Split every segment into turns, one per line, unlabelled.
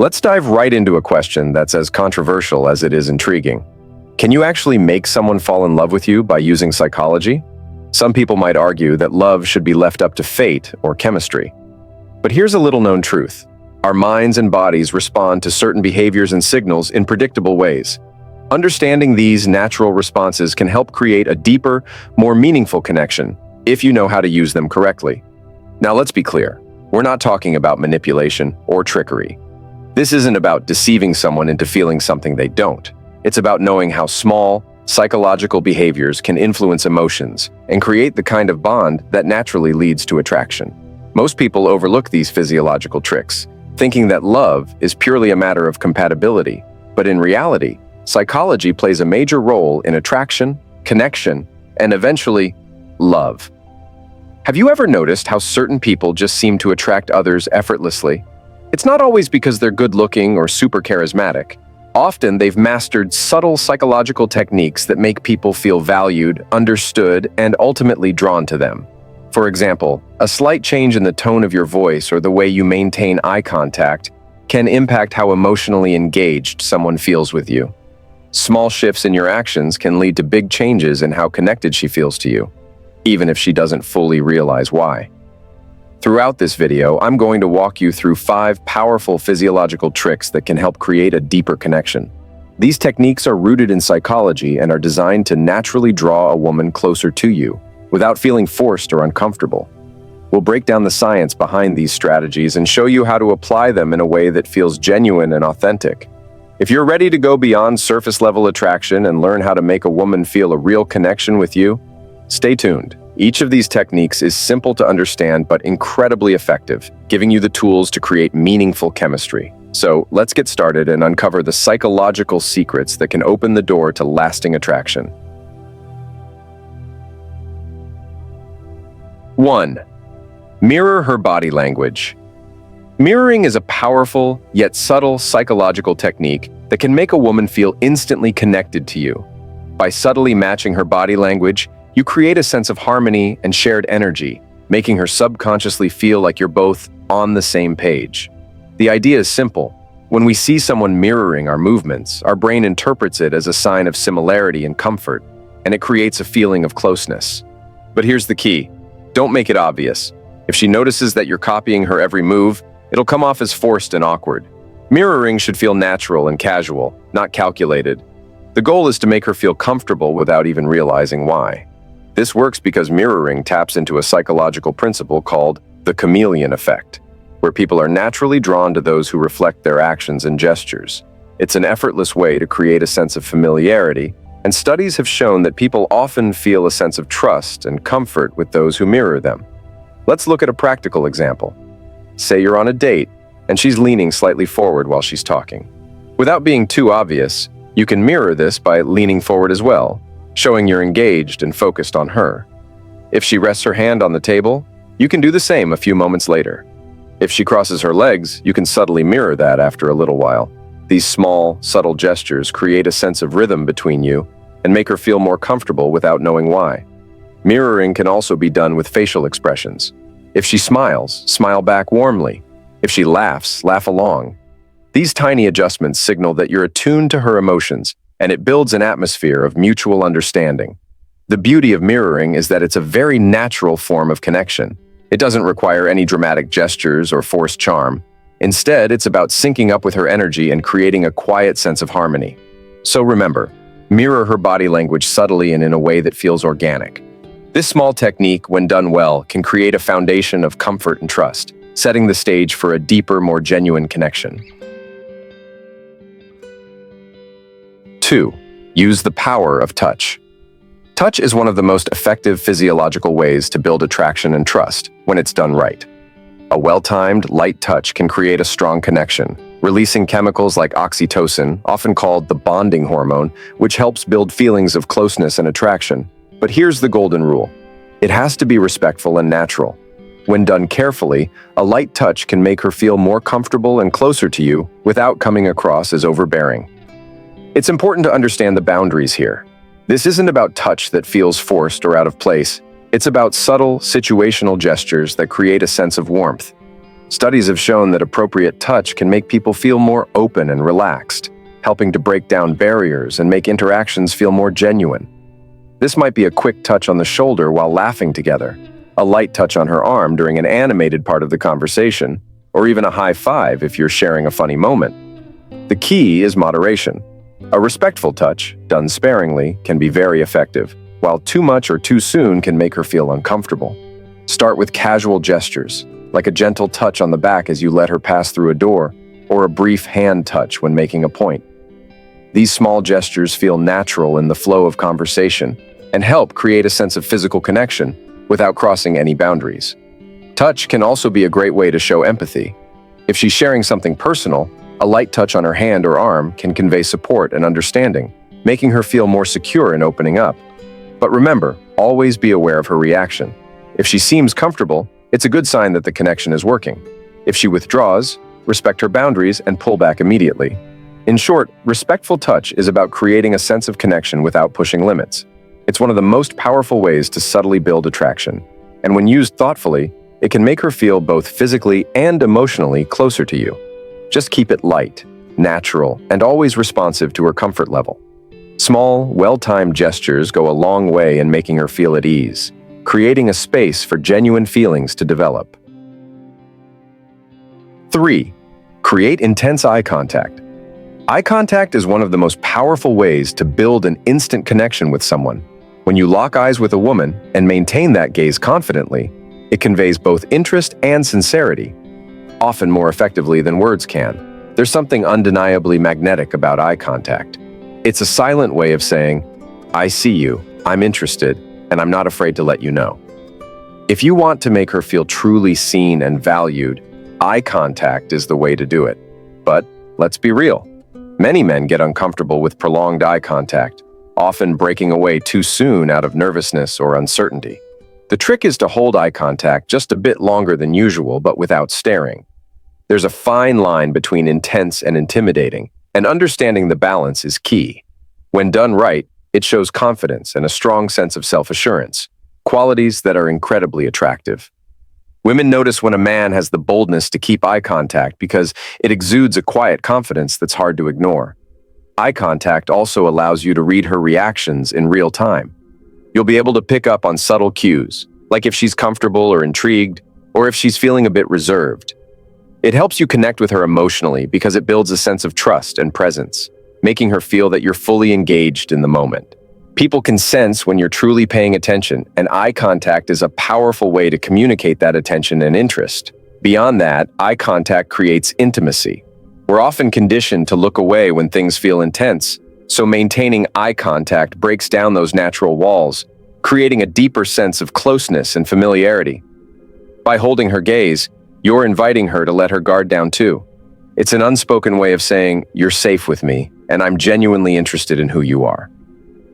Let's dive right into a question that's as controversial as it is intriguing. Can you actually make someone fall in love with you by using psychology? Some people might argue that love should be left up to fate or chemistry. But here's a little-known truth. Our minds and bodies respond to certain behaviors and signals in predictable ways. Understanding these natural responses can help create a deeper, more meaningful connection if you know how to use them correctly. Now let's be clear. We're not talking about manipulation or trickery. This isn't about deceiving someone into feeling something they don't. It's about knowing how small, psychological behaviors can influence emotions and create the kind of bond that naturally leads to attraction. Most people overlook these physiological tricks, thinking that love is purely a matter of compatibility. But in reality, psychology plays a major role in attraction, connection, and eventually, love. Have you ever noticed how certain people just seem to attract others effortlessly? It's not always because they're good-looking or super charismatic. Often, they've mastered subtle psychological techniques that make people feel valued, understood, and ultimately drawn to them. For example, a slight change in the tone of your voice or the way you maintain eye contact can impact how emotionally engaged someone feels with you. Small shifts in your actions can lead to big changes in how connected she feels to you, even if she doesn't fully realize why. Throughout this video, I'm going to walk you through 5 powerful physiological tricks that can help create a deeper connection. These techniques are rooted in psychology and are designed to naturally draw a woman closer to you, without feeling forced or uncomfortable. We'll break down the science behind these strategies and show you how to apply them in a way that feels genuine and authentic. If you're ready to go beyond surface-level attraction and learn how to make a woman feel a real connection with you, stay tuned. Each of these techniques is simple to understand but incredibly effective, giving you the tools to create meaningful chemistry. So let's get started and uncover the psychological secrets that can open the door to lasting attraction. 1. Mirror her body language. Mirroring is a powerful, yet subtle psychological technique that can make a woman feel instantly connected to you. By subtly matching her body language, you create a sense of harmony and shared energy, making her subconsciously feel like you're both on the same page. The idea is simple. When we see someone mirroring our movements, our brain interprets it as a sign of similarity and comfort, and it creates a feeling of closeness. But here's the key. Don't make it obvious. If she notices that you're copying her every move, it'll come off as forced and awkward. Mirroring should feel natural and casual, not calculated. The goal is to make her feel comfortable without even realizing why. This works because mirroring taps into a psychological principle called the chameleon effect, where people are naturally drawn to those who reflect their actions and gestures. It's an effortless way to create a sense of familiarity, and studies have shown that people often feel a sense of trust and comfort with those who mirror them. Let's look at a practical example. Say you're on a date, and she's leaning slightly forward while she's talking. Without being too obvious, you can mirror this by leaning forward as well, showing you're engaged and focused on her. If she rests her hand on the table, you can do the same a few moments later. If she crosses her legs, you can subtly mirror that after a little while. These small, subtle gestures create a sense of rhythm between you and make her feel more comfortable without knowing why. Mirroring can also be done with facial expressions. If she smiles, smile back warmly. If she laughs, laugh along. These tiny adjustments signal that you're attuned to her emotions, and it builds an atmosphere of mutual understanding. The beauty of mirroring is that it's a very natural form of connection. It doesn't require any dramatic gestures or forced charm. Instead, it's about syncing up with her energy and creating a quiet sense of harmony. So remember, mirror her body language subtly and in a way that feels organic. This small technique, when done well, can create a foundation of comfort and trust, setting the stage for a deeper, more genuine connection. 2. Use the power of touch. Touch is one of the most effective physiological ways to build attraction and trust when it's done right. A well-timed, light touch can create a strong connection, releasing chemicals like oxytocin, often called the bonding hormone, which helps build feelings of closeness and attraction. But here's the golden rule. It has to be respectful and natural. When done carefully, a light touch can make her feel more comfortable and closer to you without coming across as overbearing. It's important to understand the boundaries here. This isn't about touch that feels forced or out of place. It's about subtle, situational gestures that create a sense of warmth. Studies have shown that appropriate touch can make people feel more open and relaxed, helping to break down barriers and make interactions feel more genuine. This might be a quick touch on the shoulder while laughing together, a light touch on her arm during an animated part of the conversation, or even a high five if you're sharing a funny moment. The key is moderation. A respectful touch, done sparingly, can be very effective, while too much or too soon can make her feel uncomfortable. Start with casual gestures, like a gentle touch on the back as you let her pass through a door, or a brief hand touch when making a point. These small gestures feel natural in the flow of conversation and help create a sense of physical connection without crossing any boundaries. Touch can also be a great way to show empathy. If she's sharing something personal, a light touch on her hand or arm can convey support and understanding, making her feel more secure in opening up. But remember, always be aware of her reaction. If she seems comfortable, it's a good sign that the connection is working. If she withdraws, respect her boundaries and pull back immediately. In short, respectful touch is about creating a sense of connection without pushing limits. It's one of the most powerful ways to subtly build attraction. And when used thoughtfully, it can make her feel both physically and emotionally closer to you. Just keep it light, natural, and always responsive to her comfort level. Small, well-timed gestures go a long way in making her feel at ease, creating a space for genuine feelings to develop. 3. Create intense eye contact. Eye contact is one of the most powerful ways to build an instant connection with someone. When you lock eyes with a woman and maintain that gaze confidently, it conveys both interest and sincerity, often more effectively than words can. There's something undeniably magnetic about eye contact. It's a silent way of saying, "I see you, I'm interested, and I'm not afraid to let you know." If you want to make her feel truly seen and valued, eye contact is the way to do it. But let's be real. Many men get uncomfortable with prolonged eye contact, often breaking away too soon out of nervousness or uncertainty. The trick is to hold eye contact just a bit longer than usual, but without staring. There's a fine line between intense and intimidating, and understanding the balance is key. When done right, it shows confidence and a strong sense of self-assurance, qualities that are incredibly attractive. Women notice when a man has the boldness to keep eye contact because it exudes a quiet confidence that's hard to ignore. Eye contact also allows you to read her reactions in real time. You'll be able to pick up on subtle cues, like if she's comfortable or intrigued, or if she's feeling a bit reserved. It helps you connect with her emotionally because it builds a sense of trust and presence, making her feel that you're fully engaged in the moment. People can sense when you're truly paying attention, and eye contact is a powerful way to communicate that attention and interest. Beyond that, eye contact creates intimacy. We're often conditioned to look away when things feel intense, so maintaining eye contact breaks down those natural walls, creating a deeper sense of closeness and familiarity. By holding her gaze, you're inviting her to let her guard down too. It's an unspoken way of saying, "You're safe with me, and I'm genuinely interested in who you are."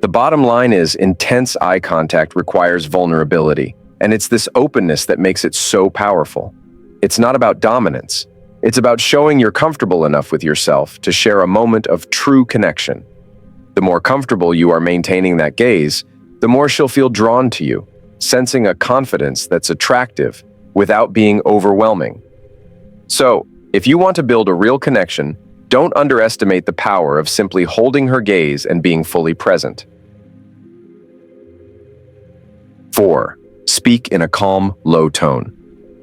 The bottom line is, intense eye contact requires vulnerability, and it's this openness that makes it so powerful. It's not about dominance. It's about showing you're comfortable enough with yourself to share a moment of true connection. The more comfortable you are maintaining that gaze, the more she'll feel drawn to you, sensing a confidence that's attractive without being overwhelming. So, if you want to build a real connection, don't underestimate the power of simply holding her gaze and being fully present. 4. Speak in a calm, low tone.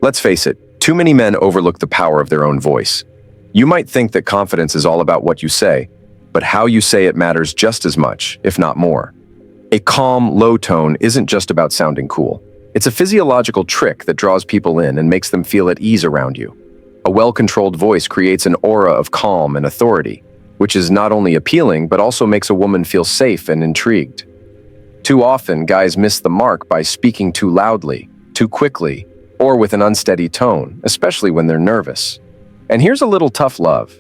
Let's face it, too many men overlook the power of their own voice. You might think that confidence is all about what you say, but how you say it matters just as much, if not more. A calm, low tone isn't just about sounding cool. It's a physiological trick that draws people in and makes them feel at ease around you. A well-controlled voice creates an aura of calm and authority, which is not only appealing but also makes a woman feel safe and intrigued. Too often, guys miss the mark by speaking too loudly, too quickly, or with an unsteady tone, especially when they're nervous. And here's a little tough love.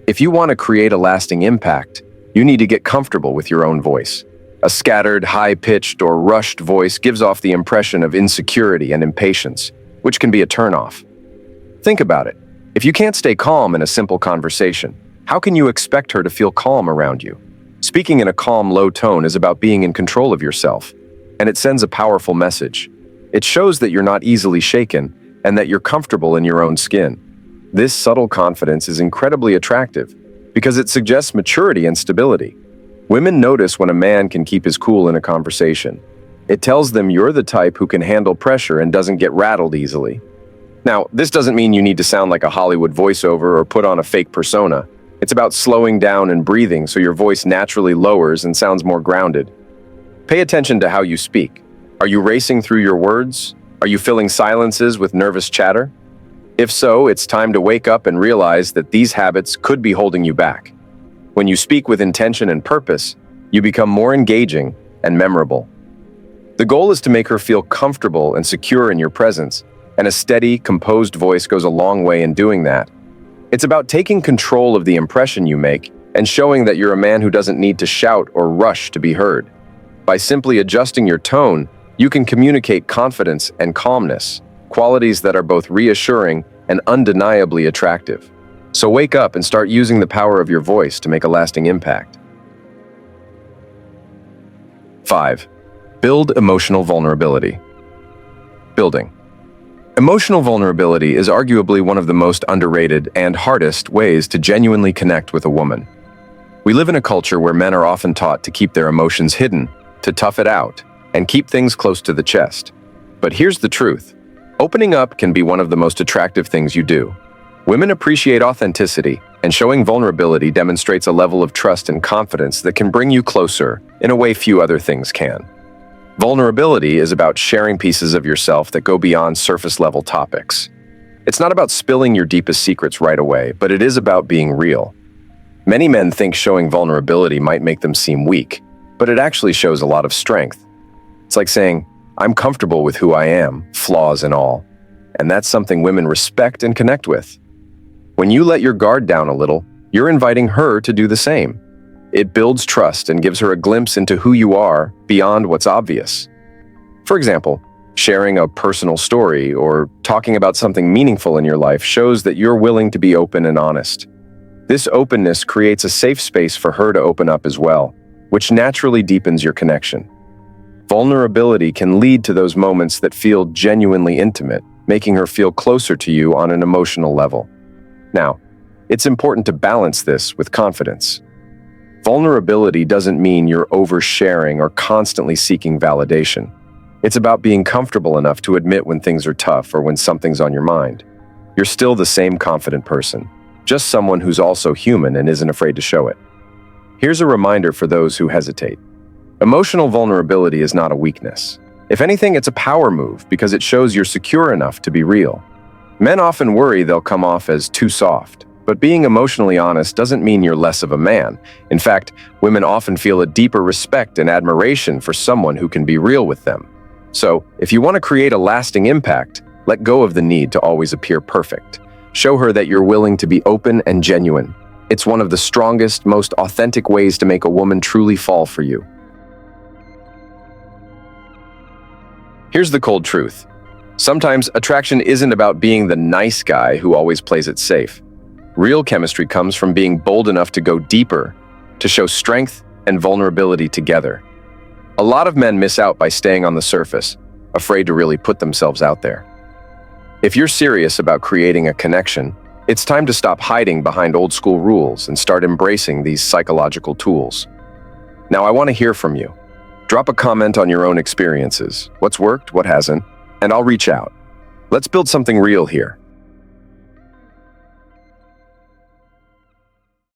If you want to create a lasting impact, you need to get comfortable with your own voice. A scattered, high-pitched, or rushed voice gives off the impression of insecurity and impatience, which can be a turnoff. Think about it. If you can't stay calm in a simple conversation, how can you expect her to feel calm around you? Speaking in a calm, low tone is about being in control of yourself, and it sends a powerful message. It shows that you're not easily shaken and that you're comfortable in your own skin. This subtle confidence is incredibly attractive because it suggests maturity and stability. Women notice when a man can keep his cool in a conversation. It tells them you're the type who can handle pressure and doesn't get rattled easily. Now, this doesn't mean you need to sound like a Hollywood voiceover or put on a fake persona. It's about slowing down and breathing so your voice naturally lowers and sounds more grounded. Pay attention to how you speak. Are you racing through your words? Are you filling silences with nervous chatter? If so, it's time to wake up and realize that these habits could be holding you back. When you speak with intention and purpose, you become more engaging and memorable. The goal is to make her feel comfortable and secure in your presence, and a steady, composed voice goes a long way in doing that. It's about taking control of the impression you make and showing that you're a man who doesn't need to shout or rush to be heard. By simply adjusting your tone, you can communicate confidence and calmness, qualities that are both reassuring and undeniably attractive. So wake up and start using the power of your voice to make a lasting impact. 5. Build emotional vulnerability. Building. Emotional vulnerability is arguably one of the most underrated and hardest ways to genuinely connect with a woman. We live in a culture where men are often taught to keep their emotions hidden, to tough it out, and keep things close to the chest. But here's the truth. Opening up can be one of the most attractive things you do. Women appreciate authenticity, and showing vulnerability demonstrates a level of trust and confidence that can bring you closer in a way few other things can. Vulnerability is about sharing pieces of yourself that go beyond surface-level topics. It's not about spilling your deepest secrets right away, but it is about being real. Many men think showing vulnerability might make them seem weak, but it actually shows a lot of strength. It's like saying, "I'm comfortable with who I am, flaws and all." And that's something women respect and connect with. When you let your guard down a little, you're inviting her to do the same. It builds trust and gives her a glimpse into who you are beyond what's obvious. For example, sharing a personal story or talking about something meaningful in your life shows that you're willing to be open and honest. This openness creates a safe space for her to open up as well, which naturally deepens your connection. Vulnerability can lead to those moments that feel genuinely intimate, making her feel closer to you on an emotional level. Now, it's important to balance this with confidence. Vulnerability doesn't mean you're oversharing or constantly seeking validation. It's about being comfortable enough to admit when things are tough or when something's on your mind. You're still the same confident person, just someone who's also human and isn't afraid to show it. Here's a reminder for those who hesitate. Emotional vulnerability is not a weakness. If anything, it's a power move because it shows you're secure enough to be real. Men often worry they'll come off as too soft, but being emotionally honest doesn't mean you're less of a man. In fact, women often feel a deeper respect and admiration for someone who can be real with them. So, if you want to create a lasting impact, let go of the need to always appear perfect. Show her that you're willing to be open and genuine. It's one of the strongest, most authentic ways to make a woman truly fall for you. Here's the cold truth. Sometimes attraction isn't about being the nice guy who always plays it safe. Real chemistry comes from being bold enough to go deeper, to show strength and vulnerability together. A lot of men miss out by staying on the surface, afraid to really put themselves out there. If you're serious about creating a connection, it's time to stop hiding behind old school rules and start embracing these psychological tools. Now, I want to hear from you. Drop a comment on your own experiences, what's worked, what hasn't, and I'll reach out. Let's build something real here.